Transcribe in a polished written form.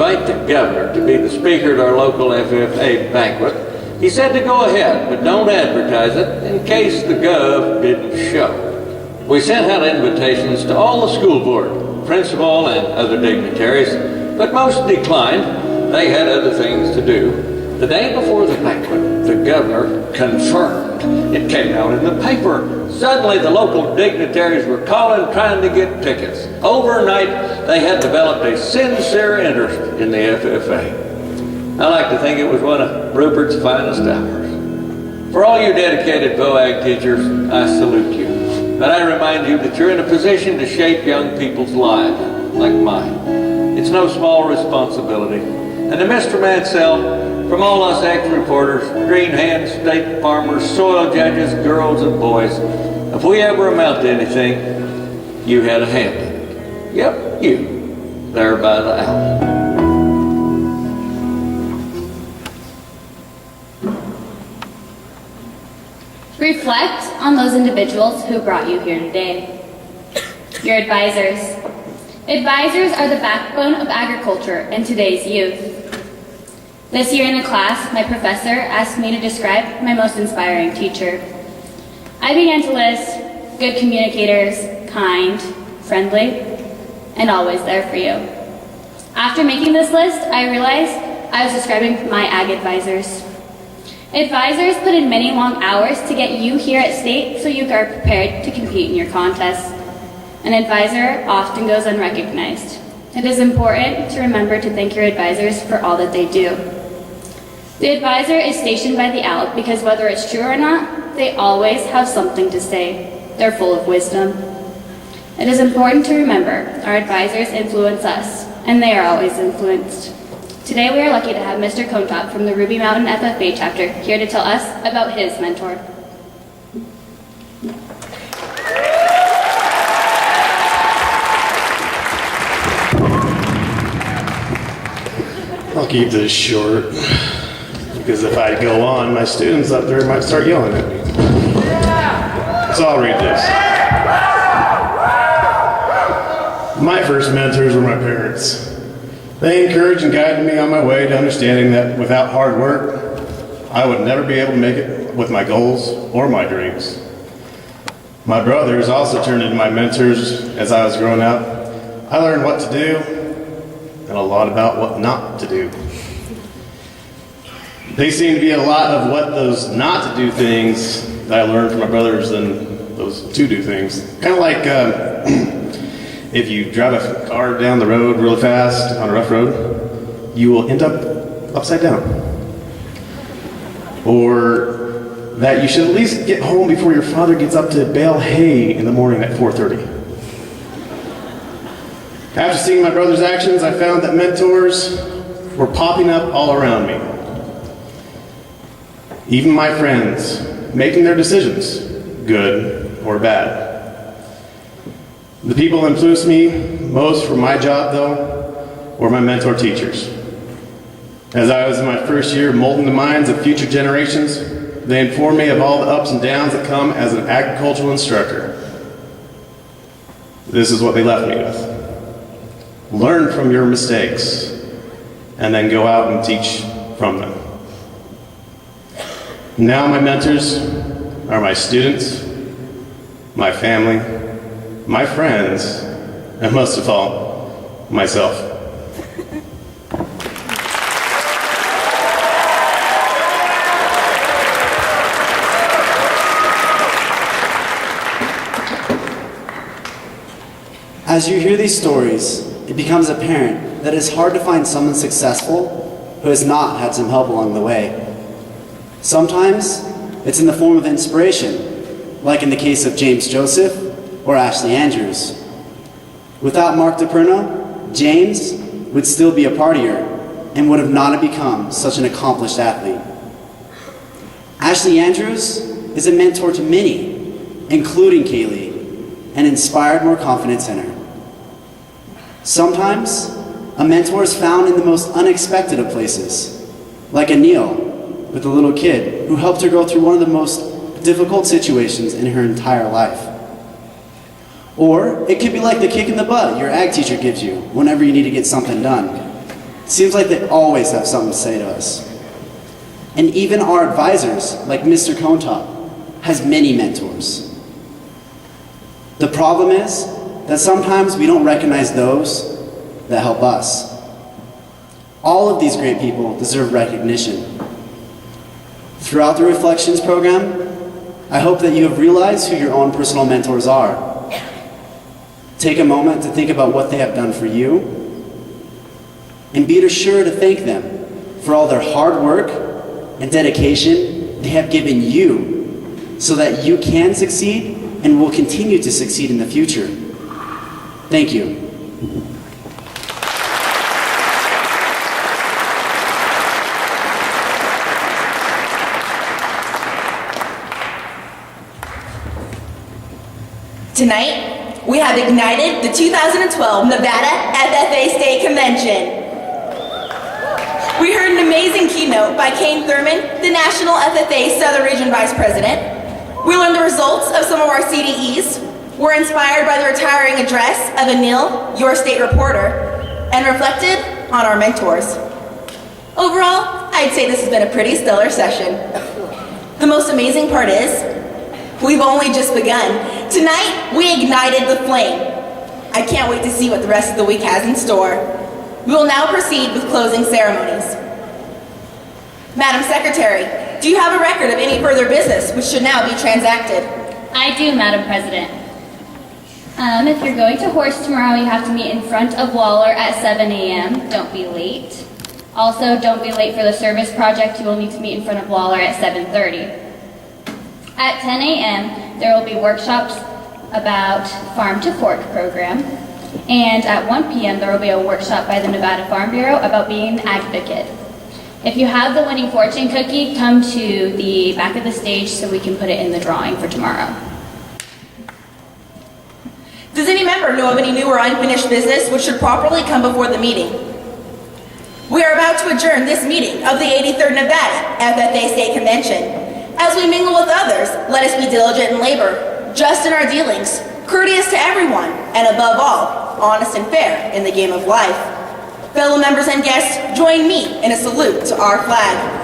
invite the governor to be the speaker at our local FFA banquet, he said to go ahead, but don't advertise it in case the gov didn't show. We sent out invitations to all the school board, principal, and other dignitaries, but most declined. They had other things to do. The day before the banquet, the governor confirmed. It came out in the paper. Suddenly, the local dignitaries were calling, trying to get tickets. Overnight, they had developed a sincere interest in the FFA. I like to think it was one of Rupert's finest hours. For all you dedicated VOAG teachers, I salute you. But I remind you that you're in a position to shape young people's lives, like mine. It's no small responsibility. And to Mr. Mansell, from all us ex-reporters, green hands, state farmers, soil judges, girls and boys, if we ever amount to anything, you had a hand in it. Yep, you, there by the alley. Reflect on those individuals who brought you here today. Your advisors. Advisors are the backbone of agriculture and today's youth. This year in a class, my professor asked me to describe my most inspiring teacher. I began to list good communicators, kind, friendly, and always there for you. After making this list, I realized I was describing my ag advisors. Advisors put in many long hours to get you here at state so you are prepared to compete in your contests. An advisor often goes unrecognized. It is important to remember to thank your advisors for all that they do. The advisor is stationed by the owl because whether it's true or not, they always have something to say. They're full of wisdom. It is important to remember our advisors influence us, and they are always influenced. Today we are lucky to have Mr. Contop from the Ruby Mountain FFA chapter here to tell us about his mentor. I'll keep this short, because if I go on, my students up there might start yelling at me. So I'll read this. My first mentors were my parents. They encouraged and guided me on my way to understanding that without hard work, I would never be able to make it with my goals or my dreams. My brothers also turned into my mentors as I was growing up. I learned what to do and a lot about what not to do. They seem to be a lot of what those not to do things that I learned from my brothers than those to do things. Kind of like if you drive a car down the road really fast on a rough road, you will end up upside down. Or that you should at least get home before your father gets up to bale hay in the morning at 4:30. After seeing my brother's actions, I found that mentors were popping up all around me. Even my friends, making their decisions, good or bad. The people who influenced me most for my job, though, were my mentor teachers. As I was in my first year molding the minds of future generations, they informed me of all the ups and downs that come as an agricultural instructor. This is what they left me with. Learn from your mistakes, and then go out and teach from them. Now my mentors are my students, my family, my friends, and most of all, myself. As you hear these stories, it becomes apparent that it's hard to find someone successful who has not had some help along the way. Sometimes it's in the form of inspiration, like in the case of James Joseph or Ashley Andrews. Without Mark DePerno, James would still be a partier and would have not become such an accomplished athlete. Ashley Andrews is a mentor to many, including Kaylee, and inspired more confidence in her. Sometimes, a mentor is found in the most unexpected of places, like Anil, with a little kid who helped her go through one of the most difficult situations in her entire life. Or it could be like the kick in the butt your ag teacher gives you whenever you need to get something done. Seems like they always have something to say to us. And even our advisors, like Mr. Contop, has many mentors. The problem is that sometimes we don't recognize those that help us. All of these great people deserve recognition. Throughout the Reflections program, I hope that you have realized who your own personal mentors are. Take a moment to think about what they have done for you, and be sure to thank them for all their hard work and dedication they have given you so that you can succeed and will continue to succeed in the future. Thank you. Tonight, we have ignited the 2012 Nevada FFA State Convention. We heard an amazing keynote by Kane Thurman, the National FFA Southern Region Vice President. We learned the results of some of our CDEs, were inspired by the retiring address of Anil, your state reporter, and reflected on our mentors. Overall, I'd say this has been a pretty stellar session. The most amazing part is, we've only just begun. Tonight, we ignited the flame. I can't wait to see what the rest of the week has in store. We will now proceed with closing ceremonies. Madam Secretary, do you have a record of any further business which should now be transacted? I do, Madam President. If you're going to Horse tomorrow, you have to meet in front of Waller at 7 a.m. Don't be late. Also, don't be late for the service project. You will need to meet in front of Waller at 7:30. At 10 a.m., there will be workshops about Farm to Fork program. And at 1 p.m., there will be a workshop by the Nevada Farm Bureau about being an advocate. If you have the winning fortune cookie, come to the back of the stage so we can put it in the drawing for tomorrow. Does any member know of any new or unfinished business which should properly come before the meeting? We are about to adjourn this meeting of the 83rd Nevada FFA State Convention. As we mingle with others, let us be diligent in labor, just in our dealings, courteous to everyone, and above all, honest and fair in the game of life. Fellow members and guests, join me in a salute to our flag.